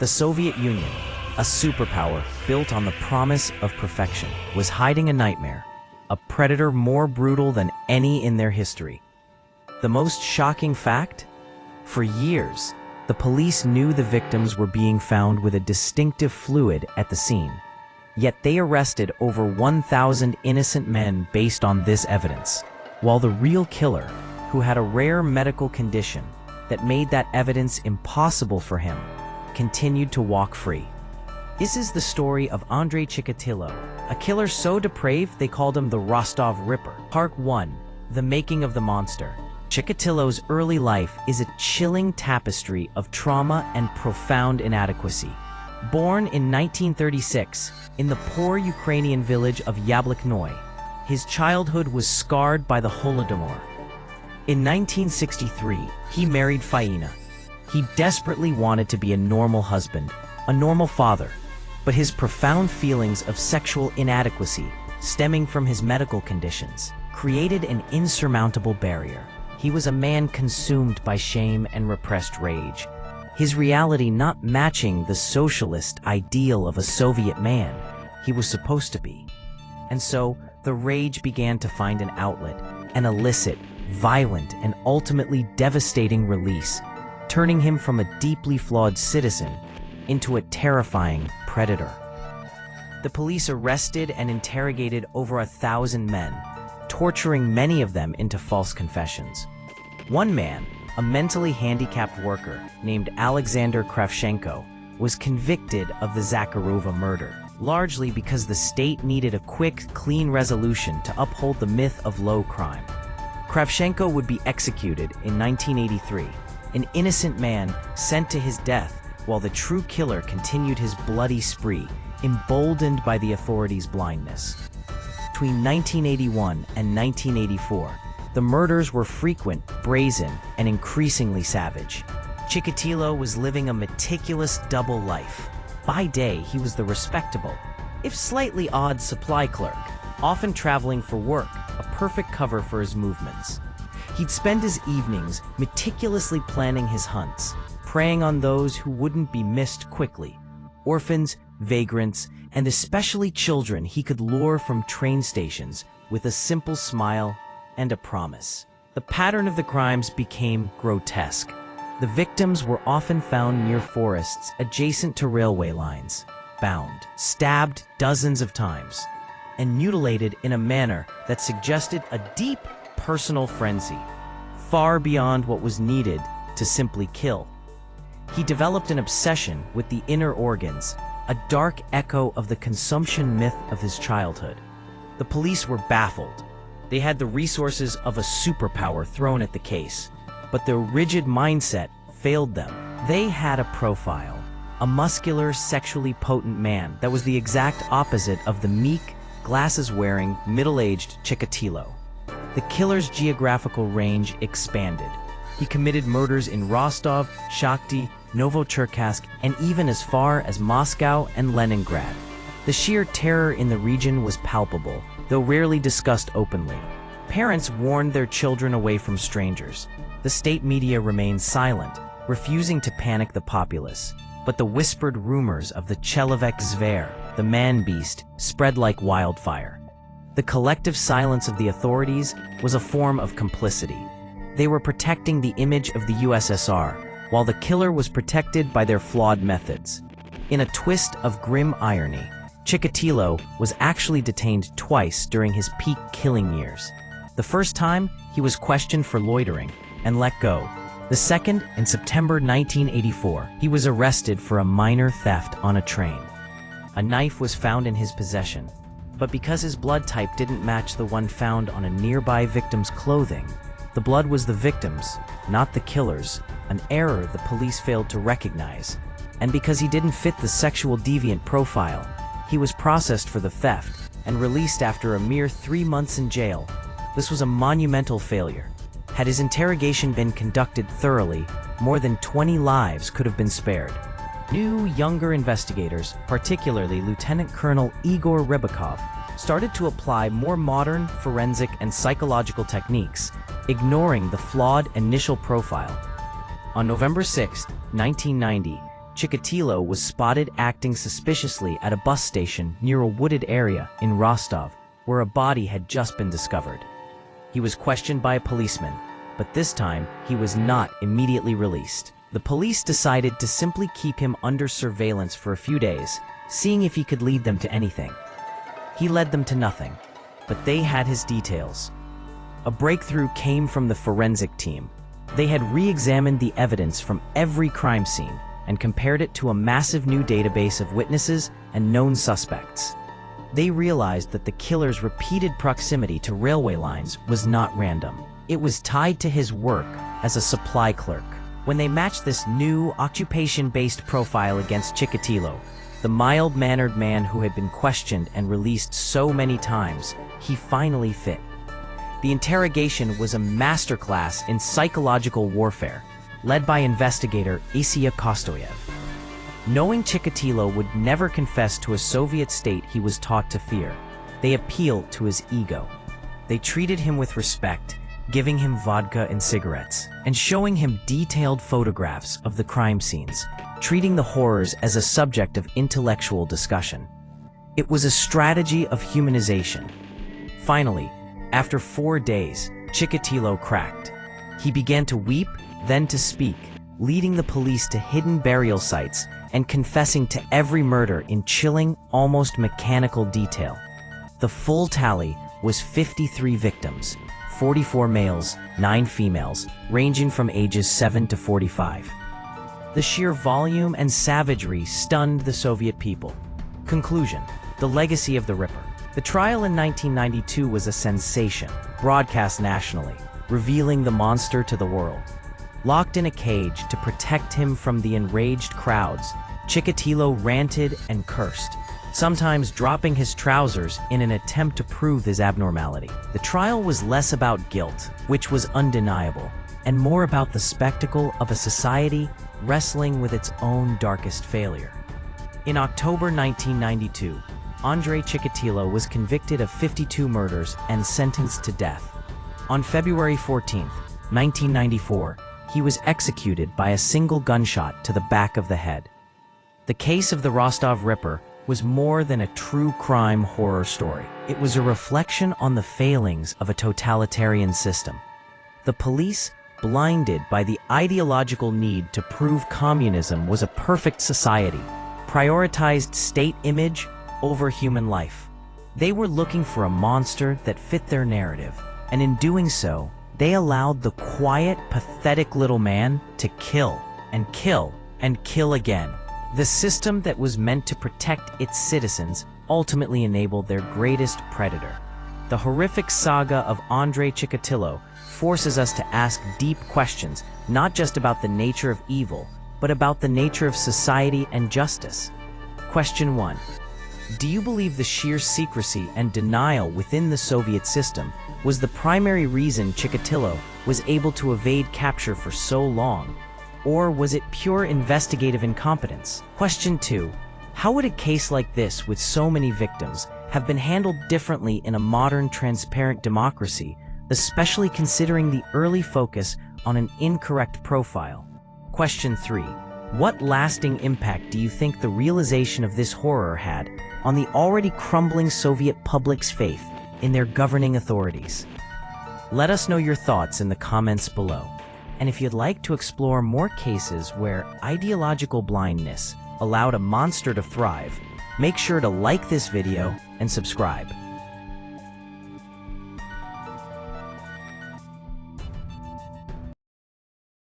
The Soviet Union, a superpower built on the promise of perfection, was hiding a nightmare, a predator more brutal than any in their history. The most shocking fact? For years, the police knew the victims were being found with a distinctive fluid at the scene. Yet they arrested over 1,000 innocent men based on this evidence, while the real killer, who had a rare medical condition that made that evidence impossible for him, continued to walk free. This is the story of Andrei Chikatilo, a killer so depraved they called him the Rostov Ripper. Part 1. The Making of the Monster. Chikatilo's early life is a chilling tapestry of trauma and profound inadequacy. Born in 1936 in the poor Ukrainian village of Yabloknoy, his childhood was scarred by the Holodomor. In 1963, he married Faina. He desperately wanted to be a normal husband, a normal father, but his profound feelings of sexual inadequacy, stemming from his medical conditions, created an insurmountable barrier. He was a man consumed by shame and repressed rage, his reality not matching the socialist ideal of a Soviet man he was supposed to be. And so, the rage began to find an outlet, an illicit, violent, and ultimately devastating release, turning him from a deeply flawed citizen into a terrifying predator. The police arrested and interrogated over 1,000 men, torturing many of them into false confessions. One man, a mentally handicapped worker named Alexander Kravchenko, was convicted of the Zakharova murder, largely because the state needed a quick, clean resolution to uphold the myth of low crime. Kravchenko would be executed in 1983, an innocent man sent to his death while the true killer continued his bloody spree, emboldened by the authorities' blindness. Between 1981 and 1984, the murders were frequent, brazen, and increasingly savage. Chikatilo was living a meticulous double life. By day, he was the respectable, if slightly odd supply clerk, often traveling for work, a perfect cover for his movements. He'd spend his evenings meticulously planning his hunts, preying on those who wouldn't be missed quickly, orphans, vagrants, and especially children he could lure from train stations with a simple smile and a promise. The pattern of the crimes became grotesque. The victims were often found near forests adjacent to railway lines, bound, stabbed dozens of times, and mutilated in a manner that suggested a deep personal frenzy, far beyond what was needed to simply kill. He developed an obsession with the inner organs, a dark echo of the consumption myth of his childhood. The police were baffled. They had the resources of a superpower thrown at the case, but their rigid mindset failed them. They had a profile, a muscular, sexually potent man that was the exact opposite of the meek, glasses-wearing, middle-aged Chikatilo. The killer's geographical range expanded. He committed murders in Rostov, Shakhty, Novocherkassk, and even as far as Moscow and Leningrad. The sheer terror in the region was palpable, though rarely discussed openly. Parents warned their children away from strangers. The state media remained silent, refusing to panic the populace. But the whispered rumors of the Chelovek Zver, the man-beast, spread like wildfire. The collective silence of the authorities was a form of complicity. They were protecting the image of the USSR, while the killer was protected by their flawed methods. In a twist of grim irony, Chikatilo was actually detained twice during his peak killing years. The first time, he was questioned for loitering and let go. The second, in September 1984, he was arrested for a minor theft on a train. A knife was found in his possession, but because his blood type didn't match the one found on a nearby victim's clothing, the blood was the victim's, not the killer's, an error the police failed to recognize. And because he didn't fit the sexual deviant profile, he was processed for the theft and released after a mere 3 months in jail. This was a monumental failure. Had his interrogation been conducted thoroughly, more than 20 lives could have been spared. New, younger investigators, particularly Lieutenant Colonel Igor Rybakov, started to apply more modern forensic and psychological techniques, ignoring the flawed initial profile. On November 6, 1990, Chikatilo was spotted acting suspiciously at a bus station near a wooded area in Rostov, where a body had just been discovered. He was questioned by a policeman, but this time he was not immediately released. The police decided to simply keep him under surveillance for a few days, seeing if he could lead them to anything. He led them to nothing, but they had his details. A breakthrough came from the forensic team. They had re-examined the evidence from every crime scene and compared it to a massive new database of witnesses and known suspects. They realized that the killer's repeated proximity to railway lines was not random. It was tied to his work as a supply clerk. When they matched this new occupation-based profile against Chikatilo, the mild-mannered man who had been questioned and released so many times, he finally fit. The interrogation was a masterclass in psychological warfare, led by investigator Isya Kostoyev. Knowing Chikatilo would never confess to a Soviet state he was taught to fear, they appealed to his ego. They treated him with respect, giving him vodka and cigarettes, and showing him detailed photographs of the crime scenes, treating the horrors as a subject of intellectual discussion. It was a strategy of humanization. Finally, after 4 days, Chikatilo cracked. He began to weep, then to speak, leading the police to hidden burial sites and confessing to every murder in chilling, almost mechanical detail. The full tally was 53 victims, 44 males, 9 females, ranging from ages 7 to 45. The sheer volume and savagery stunned the Soviet people. Conclusion: the legacy of the Ripper. The trial in 1992 was a sensation, broadcast nationally, revealing the monster to the world. Locked in a cage to protect him from the enraged crowds, Chikatilo ranted and cursed, sometimes dropping his trousers in an attempt to prove his abnormality. The trial was less about guilt, which was undeniable, and more about the spectacle of a society wrestling with its own darkest failure. In October 1992, Andrei Chikatilo was convicted of 52 murders and sentenced to death. On February 14, 1994, he was executed by a single gunshot to the back of the head. The case of the Rostov Ripper was more than a true crime horror story. It was a reflection on the failings of a totalitarian system. The police, blinded by the ideological need to prove communism was a perfect society, prioritized state image over human life. They were looking for a monster that fit their narrative, and in doing so, they allowed the quiet, pathetic little man to kill and kill and kill again. The system that was meant to protect its citizens ultimately enabled their greatest predator. The horrific saga of Andrei Chikatilo forces us to ask deep questions, not just about the nature of evil, but about the nature of society and justice. Question 1. Do you believe the sheer secrecy and denial within the Soviet system was the primary reason Chikatilo was able to evade capture for so long? Or was it pure investigative incompetence? Question 2. How would a case like this, with so many victims, have been handled differently in a modern, transparent democracy, especially considering the early focus on an incorrect profile? Question 3. What lasting impact do you think the realization of this horror had on the already crumbling Soviet public's faith in their governing authorities? Let us know your thoughts in the comments below. And if you'd like to explore more cases where ideological blindness allowed a monster to thrive, make sure to like this video and subscribe.